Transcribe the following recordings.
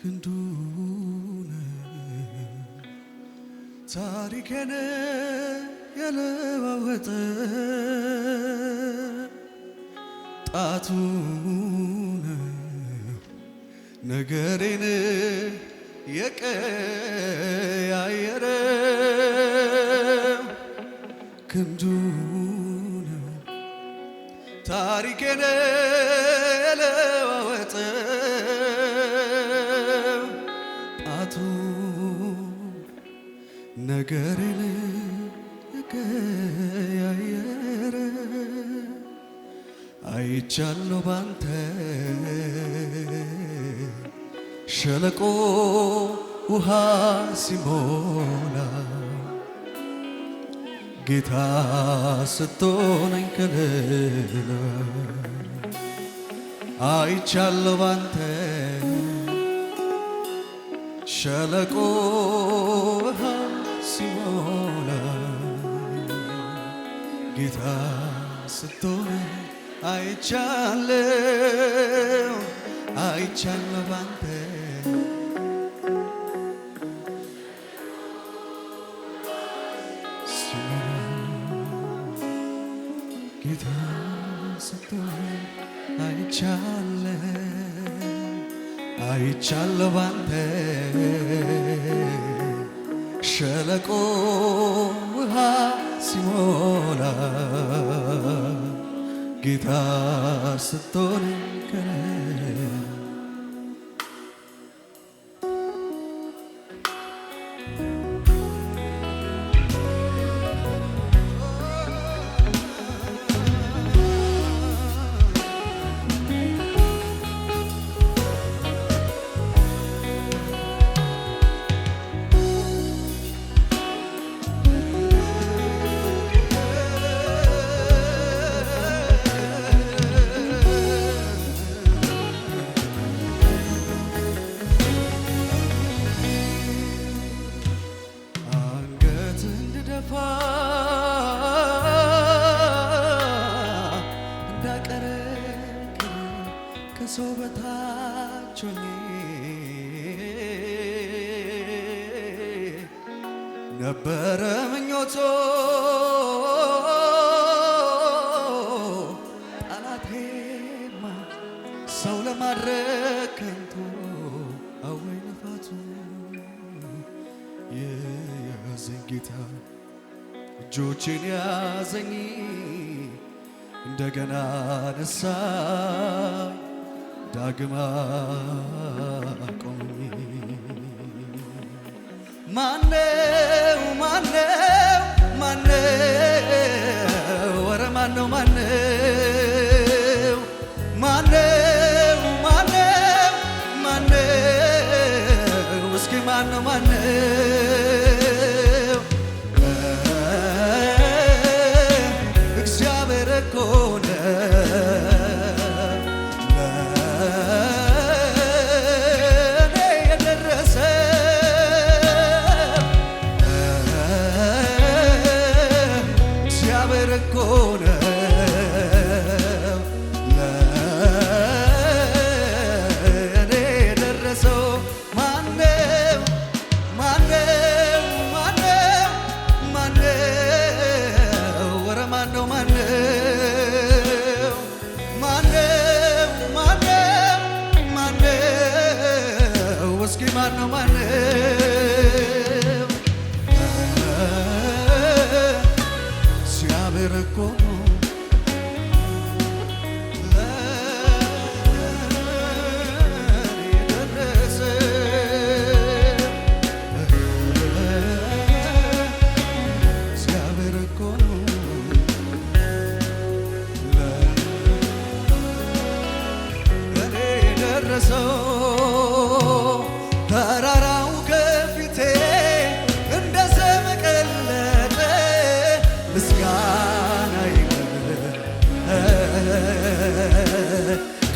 ክንዱን ታሪኬን የለዋወጠ ጣቱን ነገሬን የቀያየረ ክንዱን ታሪኬን የለዋወጠ ጣቱ ነገሬን የቀያየረ አይቻለሁ ባንተ ሸለቆ ውሃ ሲሞላ ጌታ ስትሆነኝ ከለላ አይቻለሁ ባንተ ሸለቆ ውሃ ሲሞላ ጌታ ስትሆነኝ አይቻለሁ ባንተ ጌታ ስትሆነኝ አይቻለሁ ባንተ ሸለቆ ውሃ ሲሞላ ጌታ ስትሆነኝ ከሰው በታች ሆኜ ነበረ ምኞቶ ጠላቴማ ሰው ለማድረግ ከንቱ አወይ ልፋቱ የያዘኝ ጌታ እጆቼን ያዘኝ እንደገና ነሳኝ ዳግማ ቆመኝ ማነው ወረ ማነው እስኪ ማነው እግዚአብሔር እኮ እግዚአብሔር እኮ ተራራው ከፊቴ እንደ ሰም ቀለጠ ምስጋናዬ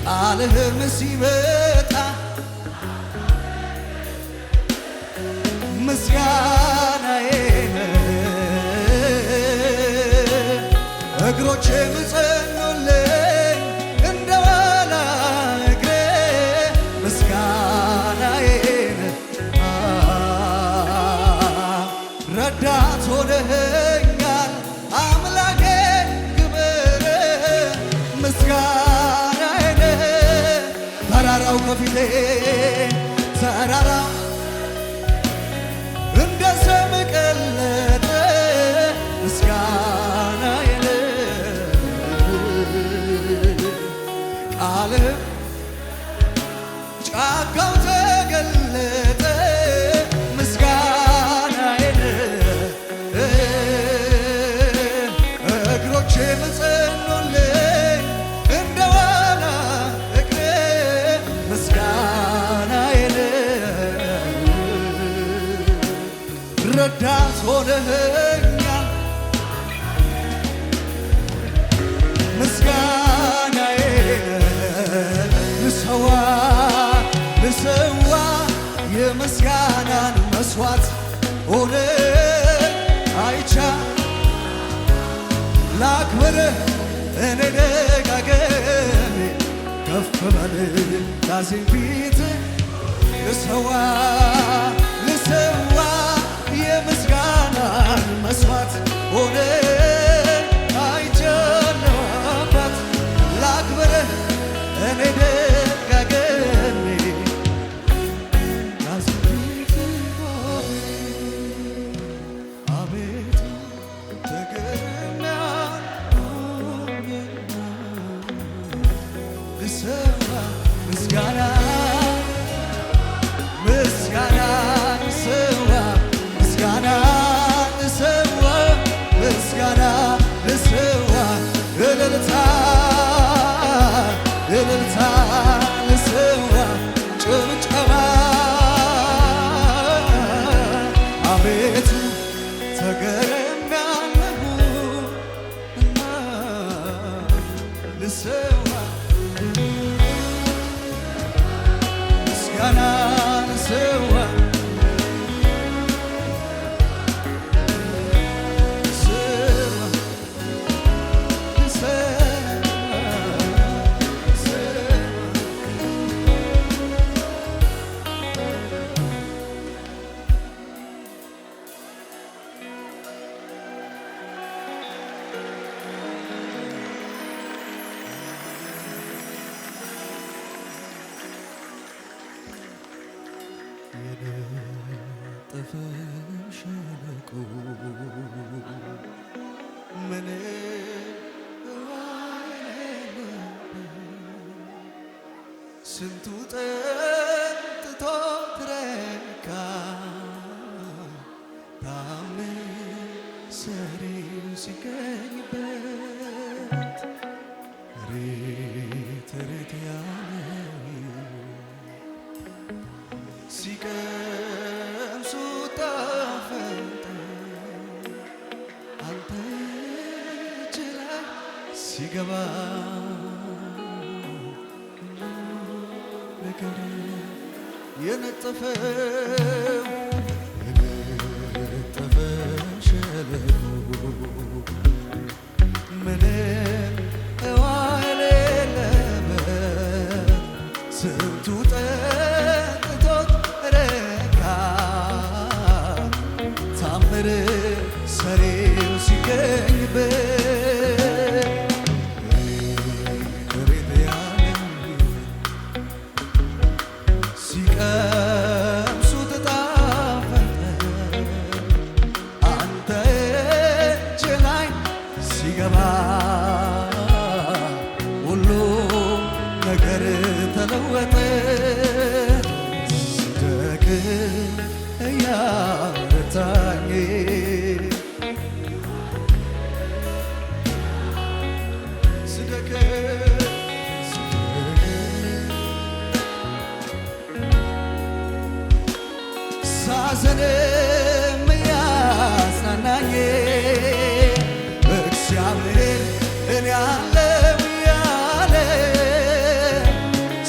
ቃልህም ሲመጣ ምስጋናዬ እግሮቼም ጸኑልኝ እንደ ዋላ እግሬ ምስጋናዬ ሆነኸኛል ምስጋናዬ ልሰዋ የምስጋናን መስዋዕት ሆነ አይቻ ላክብርህ እኔ ደጋግሜ ከፍ በል ላዜም ፊት ልሰዋ የምስጋናን መስዋዕት ሆነ አይቻለሁ አባት ላክብርህ እኔ ደጋግሜ ላዜም ፊት አቤቱ ተገርሜያለሁ ልሰዋ ምስጋና እልልታ ልሰዋ ጭብጨባ አቤቱ ተገርሜያለሁና ልሰዋ ምስጋና ልሰዋ የነጠፈ ሸለቆ ምን ስንቱ ጠጥቶ ተረካ ታምር ሰሪው ሲገኝበት ሬት ሬት ያለው ሲቀምሱ ጣፈጠ አንተ እጅ ላይ ሲገባ ነገር የነጠፈው ሸለቆ ምንም ውሃ የሌለበት ስንቱ ታምር ሰሪው ሲገኝበት ሬት ያለው ሲቀምሱት ጣፈጠ አንተ እጅ ላይ ሲገባ ሁሉም ነገር ተለወጠ ስደክም እያረታኝ ሳዝንም እያጽናናኝ እግዚአብሔር እኔ አለው ያለ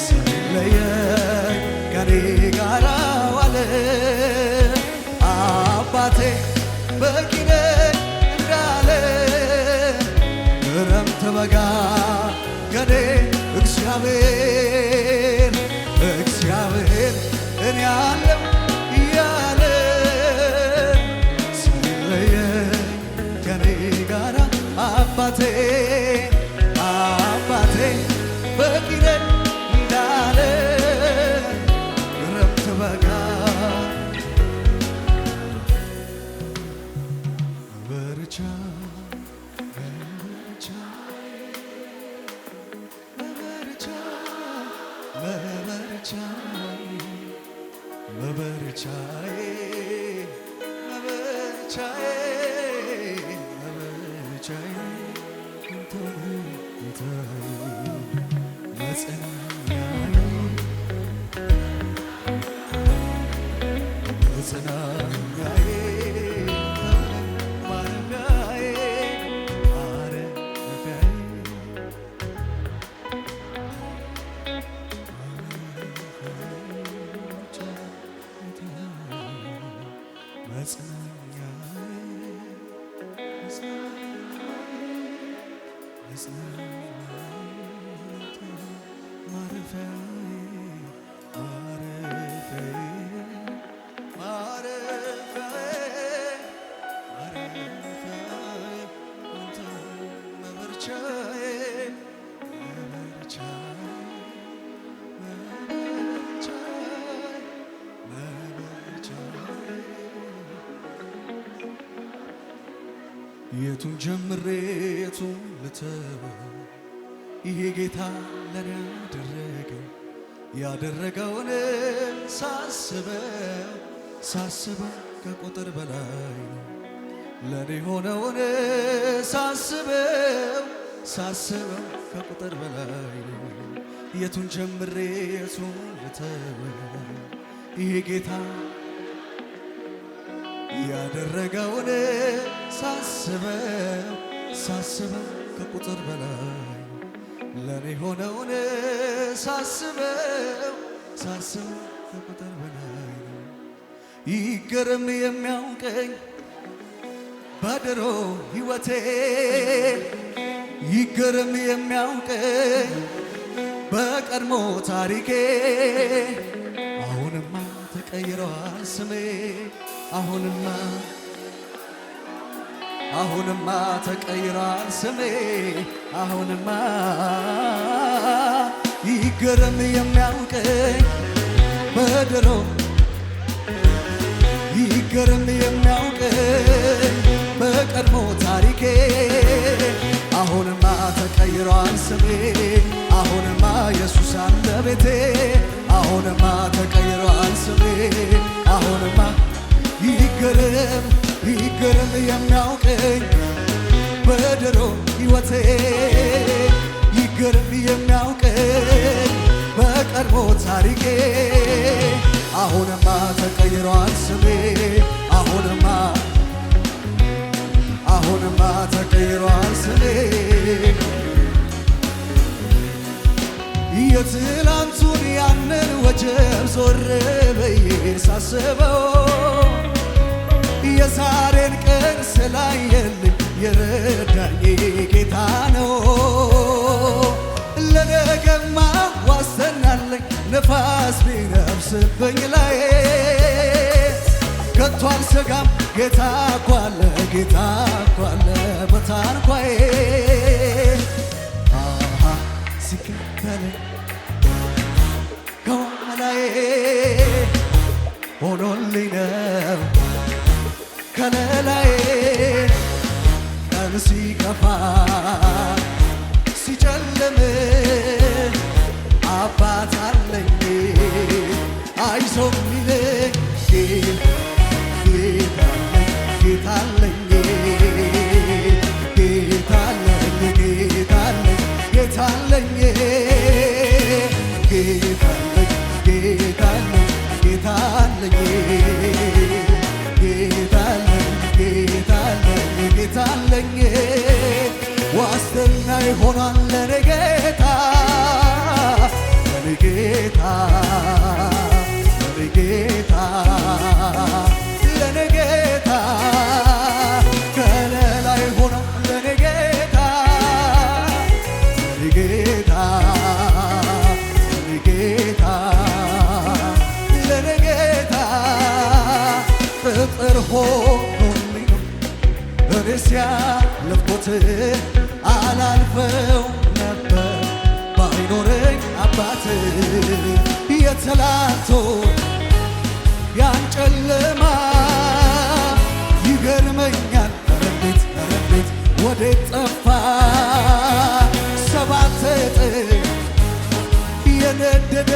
ሳይለየኝ ከኔ ጋር ዋለ አባቴ በቂ ነህ እንዳለ ክረምት በጋ ገኔ እግዚአብሔር እኔ አለው እያለ ሳይለየኝ ከኔ ጋር አባቴ በቂ ነህ እንዳለ ክረምት በጋ መጽናኛዬ የቱን ጀምሬ የቱን ልተወው? ይሄ ጌታ ለኔ ያደረገውን ሳስበው ከቁጥር በላይ ነው። ለኔ ሆነውን ሳስበው ከቁጥር በላይ ነው። የቱን ጀምሬ የቱን ልተወው? ይሄ ጌታ ያደረገውን ሳስበው ከቁጥር በላይ ለኔ ሆነውን ሳስበው ከቁጥር በላይ ይገረም የሚያውቀኝ በድሮ ሕይወቴ ይገረም የሚያውቀኝ በቀድሞ ታሪኬ አሁንማ ተቀይሯል ስሜ አሁንማ ተቀይሯል ስሜ አሁንማ ይገረም የሚያውቀኝ በድሮ ይገረም የሚያውቀኝ በቀድሞ ታሪኬ አሁንማ ተቀይሯል ስሜ አሁንማ ኢየሱስ አለ ቤቴ አሁንማ ተቀይሯል ስሜ አሁንማ ይገረም የሚያውቀኝ በድሮ ሕይወቴ ይገረም የሚያውቀኝ በቀድሞ ታሪኬ አሁንማ ተቀይሯል ስሜ አሁንማ ተቀይሯል ስሜ የትላንቱን ያንን ወጀብ ዞር ብዬ ሳስበው የዛሬን ቀን ስላየልኝ የረዳኝ ጌታ ነው። ለነገማ ዋስተናለኝ ነፋስ ቢነፍስብኝ ላይ ከቶ አልሰጋም ጌታ እኮ አለ በታንኳዬ ሲከተለኝ ከኋላዬ ሆኖልኝ ነው ከለላዬ ቀን ሲከፋ ሲጨልም አባት አለኝ አይዞህ ሚለኝ ጌታ አለኝ ዋስትና ይሆናል ለኔ ጌታ ከለላ ይሆናል ለኔ ጌታ ቅጥር ሆኖልኝ ነው እኔስ ያለፍኩት አላልፈው ነበር ባይኖረኝ አባት የትላንቱ ያን ጨለማ ይገርመኛል ረቤት ወዴት ጠፋ ሰባት እጥፍ የነደደው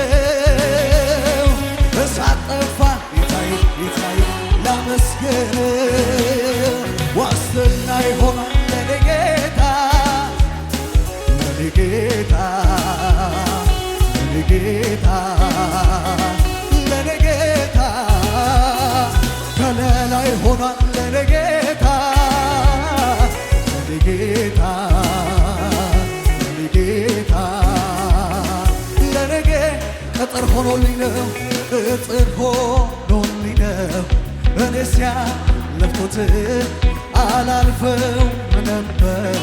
እሳት ጠፋ ጌታዬ ላመስግን ዋስትና ይሆናል ለኔ ጌታ ከለላ ይሆናል ለኔ ጌታ ቅጥር ሆኖልኝ ነው እኔስ ያለፍኩት አላልፈው ነበር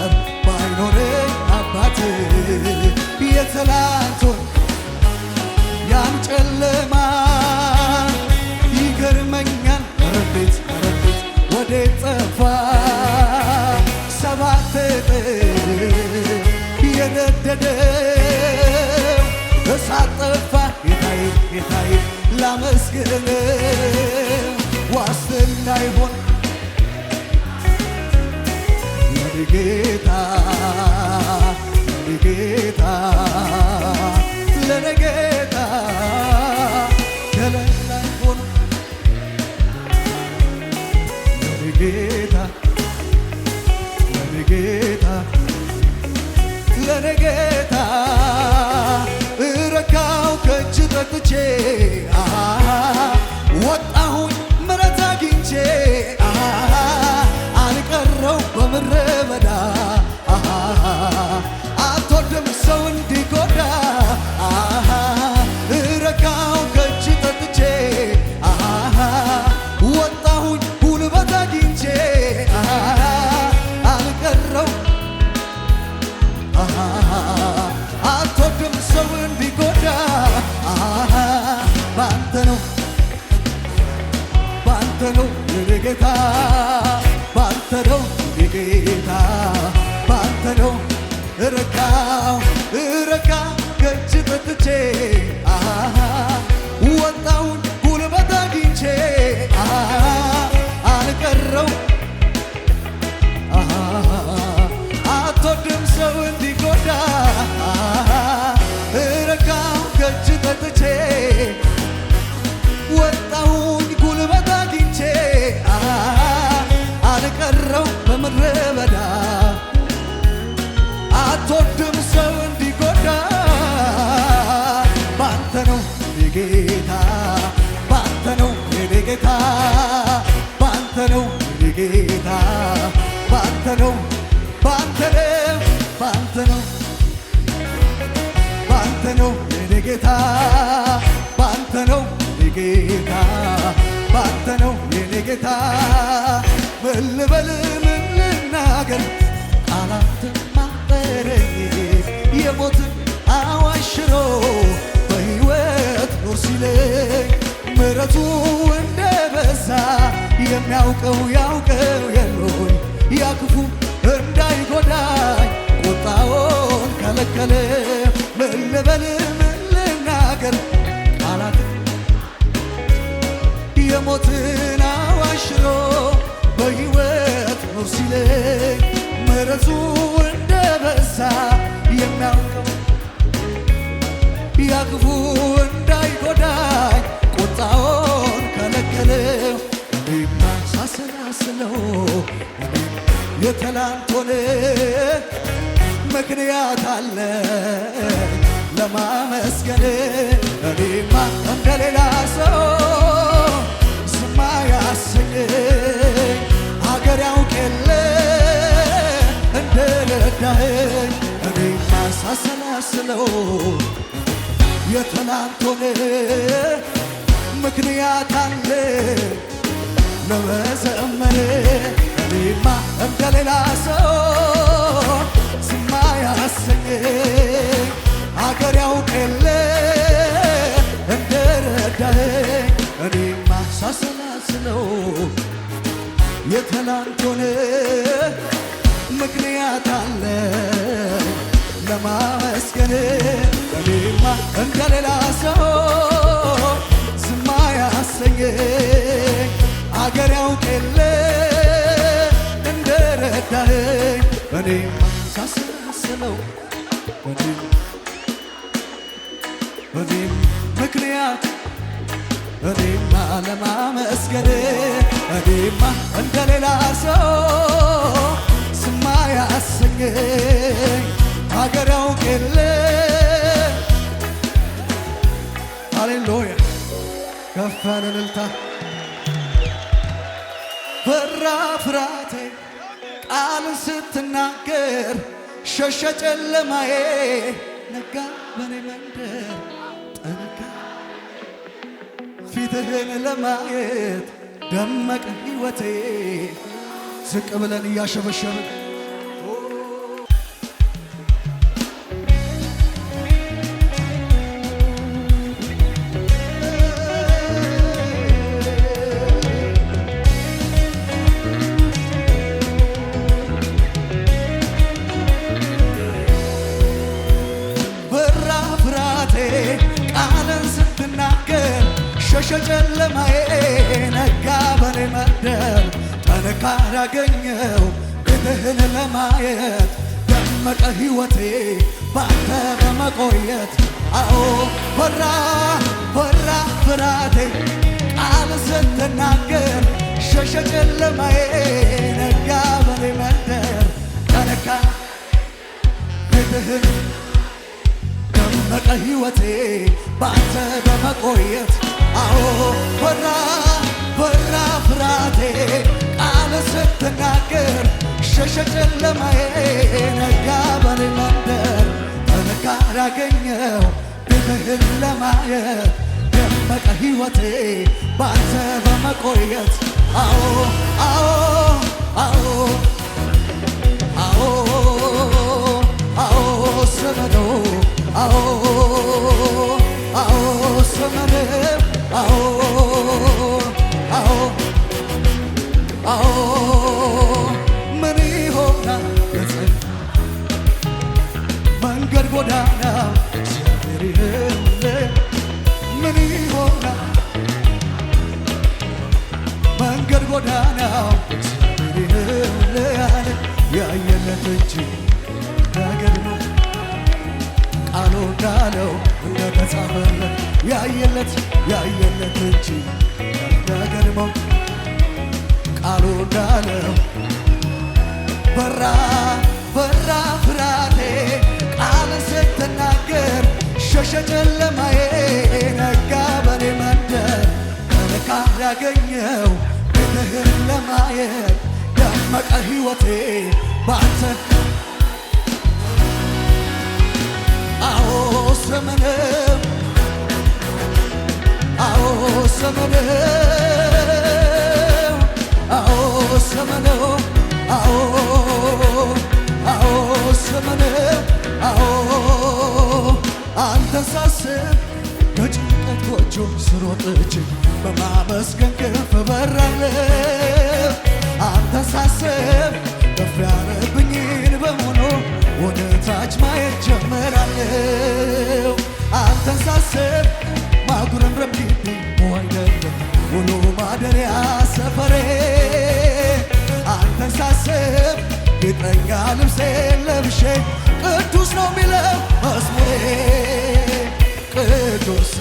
ባይኖረኝ አባት የትላንቱን ያን ጨለማ ይገርመኛል ረቤት ወዴት ጠፋ ሰባት እጥፍ የነደደው እሳት ጠፋ ጌታዬ ላመስግን ዋስትና ይሆን የኔ ጌታ ለኔ ጌታ ከለላ ይሆን የኔ ጌታ ለኔ ጌታ እረካው ከእጅ ጠጥቼ ወጣሁኝ ምሕረት አግኝቼ አልቀረው በምድረ በዳ አትወድም ሰው እንዲጎዳ እረካው ከእጅ ጠጥቼ ወጣሁኝ ጉልበት አግኝቼ አልቀረው አትወድም ሰው እንዲጎዳ ባንተ ነው የኔ ጌታ ባንተ ነው የኔ ጌታ ባንተ ነው እረካው ከእጅ ጠጥቼ ወጣሁኝ ጉልበት አግኝቼ አልቀረው አትወድም ሰው እንዲጎዳ እረካው ከእጅ ጠጥቼ ወጣሁኝ ጉልበት አግኝቼ አልቀረው በምድረ በዳ አትወድም ሰው እንዲጎዳ ባንተ ነው የኔ ጌታ ባንተ ነው የኔ ጌታ ባንተ ነው የኔ ጌታ ባንተ ነው ባንተ ነው የኔ ጌታ ባንተ ነው የኔ ጌታ ባንተ ነው የኔ ጌታ ምን ልበል ምን ልናገር ቃላት ማጠረኝ የሞትን አዋጅ ሽሮ በሕይወት ኑር ሲለኝ ምሕረቱ እንደበዛ የሚያውቀው የሎኝ ያ ክፉ እንዳይጎዳኝ ቁጣውን ከለከለ ምን ልበል ምን ልናገር ቃላት የሞትን አዋጅ ሽሮ በሕይወት ኑር ሲለኝ ምሕረቱ እንደበዛ የሚያውቀው ያ ክፉ እንዳይጎዳኝ ቁጣውን ከለከለው እኔማ ሳሰላስለው የትላንቱን ምክንያት አለ ለማመስገን እኔማ እንደሌላ ሰው ዝም አያሰኘኝ አገር ያውቅ የለ እንደረዳኸኝ እኔማ ሳሰላስለው የትላንቱን ምክንያት አለ ለመዘመር እኔማ እንደሌላ ሰው ዝም አያሰኘኝ አገር ያውቅ የለ እንደረዳኸኝ እኔማ ሳሰላስለው የትላንቱን ምክንያት አለ ለማመስገን እኔማ እንደሌላ ሰው ዝም አያሰኘኝ አገር ያውቅ የለ እንደረዳኸኝ እኔማ ሳሰላስለው እኔም ምክንያት እኔማ ለማመስገን እኔማ እንደሌላ ሰው ዝም አያሰኘኝ አገር ያውቅ የለ ሃሌሉያ ከፍ ያለ እልልታ ፈራ ፍርሃቴ ቃልን ስትናገር ሸሸ ጨለማዬ ነጋ በኔ መንደር ጠነጋ ፊትህን ለማየት ደመቀ ሕይወቴ ዝቅ ብለን እያሸበሸብን ሸሸ ጨለማዬ ነጋ በኔ መንደር ጠንካራ አገኘው ቤትህን ለማየት ደመቀ ሕይወቴ ባንተ በመቆየት አዎ በራ በራ ፍራቴ ቃል ስትናገር ሸሸ ጨለማዬ ነጋ በኔ መንደር ጠንካራ ቤትህን ደመቀ ሕይወቴ ባንተ በመቆየት አዎ በራ በራ ፍራቴ ቃል ስትናገር ሸሸ ጨለማዬ ነጋ በኔ መንደር ጠንካራ አገኘው ቤትህን ለማየት ደመቀ ሕይወቴ ባንተ በመቆየት አዎ አዎ አዎ አዎ አዎ ዘመዶ አዎ አዎ ዘመዶ አዎ አዎ አዎ ምን ይሆናል ገጽህ መንገድ ጎዳና እግዚአብሔር ይህን ምን ይሆናል መንገድ ጎዳና እግዚአብሔር ይህን ያየለት እንጂ ነገር ነው ቃሉ እንዳለው እንደተጻፈለት ያየለት እንጂ እንደገርመው ቃሉ እንዳለው በራ በራ ፍራቴ ቃል ስትናገር ሸሸ ጨለማዬ ነጋ በኔ መንደር ጠንካራ አገኘው ቤትህን ለማየት ደመቀ ሕይወቴ ባንተ አዎ ዘመነው አዎ ዘመነው አዎ ዘመነው አዎ አዎ ዘመነው አዎ አንተ ሳስብ ከጭንቀት ጎጆ ስሮጥች በማመስገን ክንፍ በራለሁ አንተ ሳስብ ከፍ ያለብኝን በሙሉ ወደ ታች ማየት ጀምራለሁ አንተን ሳስብ ማጉረምረም ግቢ አይደለም ውሎ ማደሪያ ሰፈሬ አንተን ሳስብ ጌጠኛ ልብሴን ለብሼ ቅዱስ ነው ሚለው መዝሙሬ ቅዱስ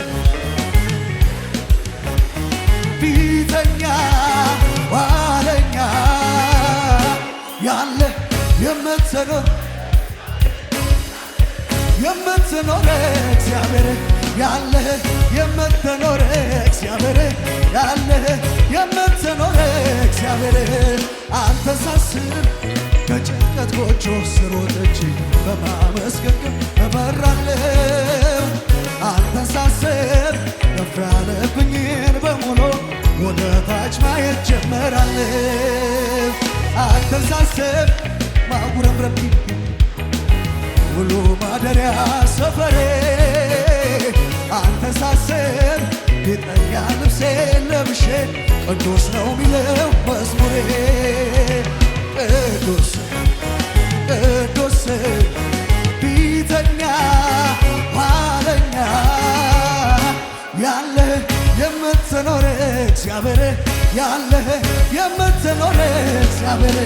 ፊተኛ ኋለኛ ያለ የምትኖር እግዚአብሔር ያለህ የምትኖር እግዚአብሔር ያለህ የምትኖር እግዚአብሔር አንተ ሳስብ ከጭንቀት ጎጆ ስሮጥች በማመስገን እበራለሁ አንተ ሳስብ ከፍ ያለብኝን በሙሉ ወደ ታች ማየት ጀምራለሁ አንተ ሳስብ ማጉረምረም ውሎ ማደሪያ ሰፈሬ አንተ ሳስብ ጌጠኛ ልብሴን ለብሼ ቅዱስ ነው ሚለው መዝሙሬ ቅዱስ ቅዱስ ፊተኛ ኋለኛ ያለህ የምትኖር እግዚአብሔር ያለህ የምትኖር እግዚአብሔር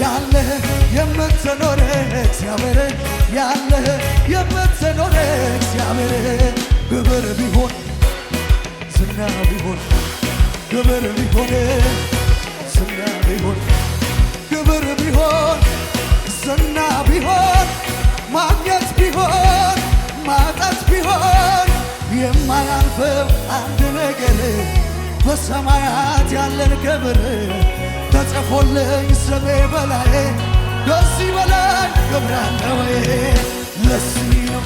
ያለህ የምትኖር እግዚአብሔር ያለህ የምትኖር እግዚአብሔር ክብር ቢሆን ዝና ቢሆን ክብር ቢሆን ዝና ቢሆን ክብር ቢሆን ዝና ቢሆን ማግኘት ቢሆን ማጣት ቢሆን የማያልፈው አንድ ነገር በሰማያት ያለን ክብር ተጽፎልኝ ስሜ በላይ ከዚህ በላይ ክብር አለ ወይ? ለዚህ ነው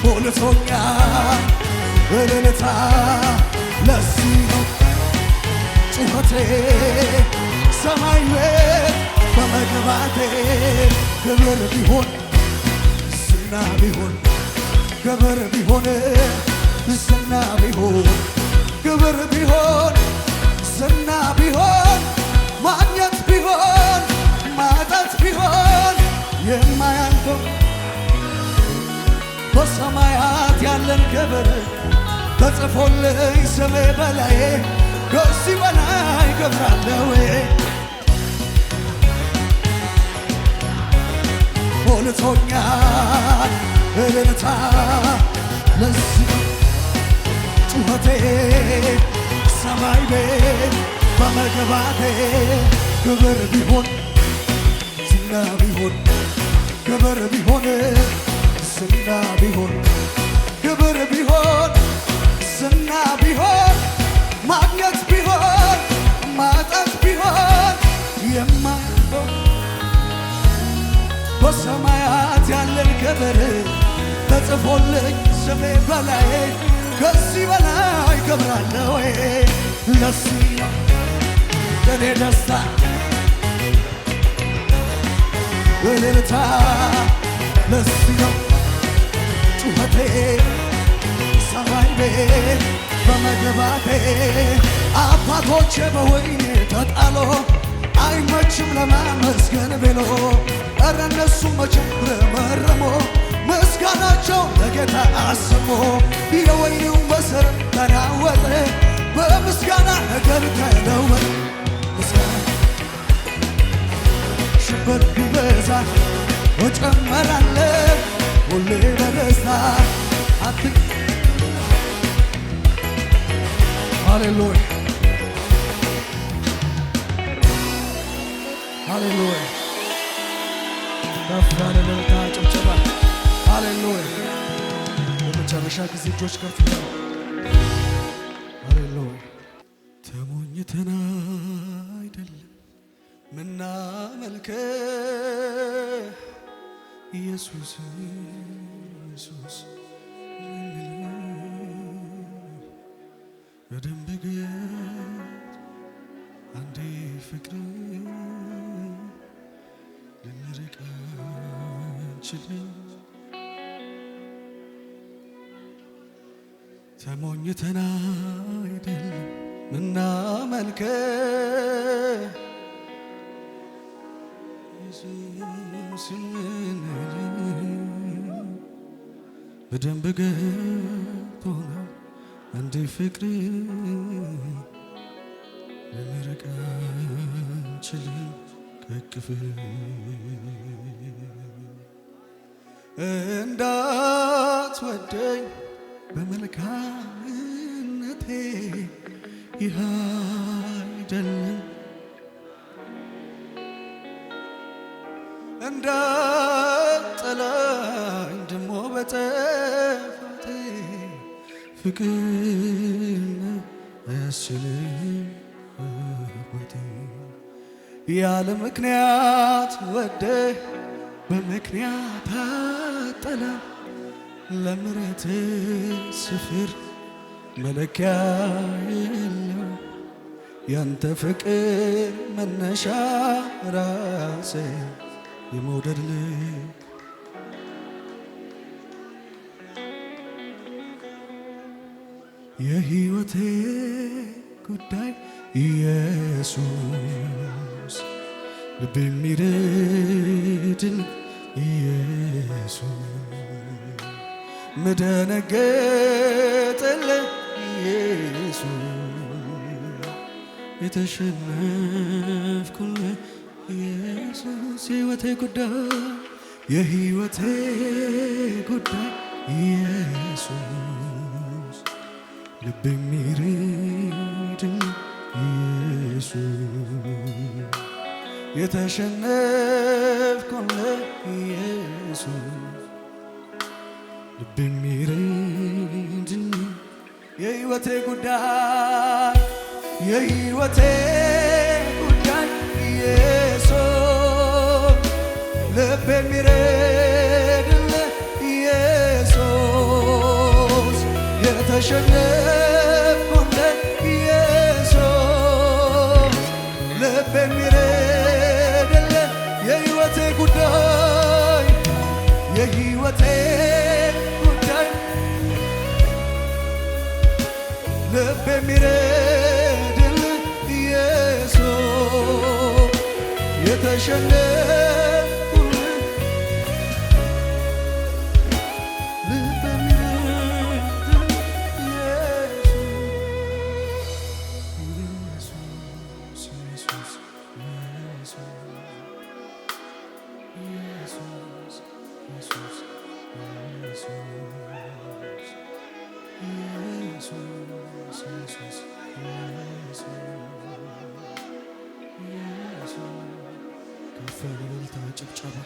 ሞልቶኛል እልልታ ለዚህ በመግባቴ ክብር ቢሆን ዝና ቢሆን ክብር ቢሆን ዝና ቢሆን ክብር ቢሆን ዝና ቢሆን ማግኘት ቢሆን ማጣት ቢሆን የማያልፈው በሰማያት ያለን ክብር ተጽፎልኝ ስሜ በላይ ከዚህ በላይ እከብራለሁ ሞልቶኛል እልልታ ለዚህ ጩኸቴ ሰማይ ቤት በመግባቴ ክብር ቢሆን ዝና ቢሆን ክብር ቢሆን ዝና ቢሆን ክብር ቢሆን ዝና ቢሆን ማግኘት ቢሆን ማጣት ቢሆን የማያልፈው በሰማያት ያለን ክብር ተጽፎልኝ ስሜ በላይ ከዚህ በላይ እከብራለሁ ለዚህ ነው ለኔ ደስታ እልልታ ለዚህ ነው ጩኸቴ ሰማይ ቤት በመግባቴ አባቶቼ በወይኔ ተጣሎ አይመችም ለማመስገን ብሎ ኧረ እነሱ መቼም ረመረሞ ምስጋናቸው ለጌታ አስሞ የወይኔው መሠረት ተናወጠ በምስጋና ነገር ተለወጠ ሽበት ቢበዛ እጨምራለሁ ሁሌ በደስታ ሃሌሉያ ሃሌሉያ ከፍ ያለ እልልታ ጭብጨባ ሃሌሉያ ለመጨረሻ ጊዜ እጆች ከፍ ይበሉ ሃሌሉያ ተሞኝተን አይደለም ምናመልከው ኢየሱስ ኢየሱስ በደንብ ገት አንዴ ፍቅር ልንርቅ አንችልም ተሞኝተን አይደለም ምናመልከው ኢየሱስ በደንብ ገብቶናል አንዴ ፍቅር ልንርቅ አንችልም ከቅፍህ እንዳትወደኝ በመልካምነቴ ይህ አይደለም እንዳትጠላኝ ደሞ በጥፋቴ ፍቅር አያስችልም አባቴ ያለ ምክንያት ወደህ በምክንያት አጠላ ለምሕረት ስፍር መለኪያ የለው ያንተ ፍቅር መነሻ ራሴ የመውደድ ልብ የሕይወቴ ጉዳይ ኢየሱስ ልብ የሚረድን ኢየሱስ ምደነገጥልህ ኢየሱስ የተሸነፍኩልህ ኢየሱስ የሕይወቴ ጉዳይ የሕይወቴ ጉዳይ ኢየሱስ ልብ የሚረድን ኢየሱስ የተሸነፍኩልህ ኢየሱስ ልብ የሚረድን የሕይወቴ ጉዳይ የሕይወቴ ጉዳይ ኢየሱስ ልብ የሚረድልህ ኢየሱስ የተሸነፍኩልህ ኢየሱስ ልብ የሚረድልህ ልብ የሚረድል ኢየሱስ የተሸነፍኩት ልብ የሚረድል ከፍ ያለ እልልታ ጭብጨባ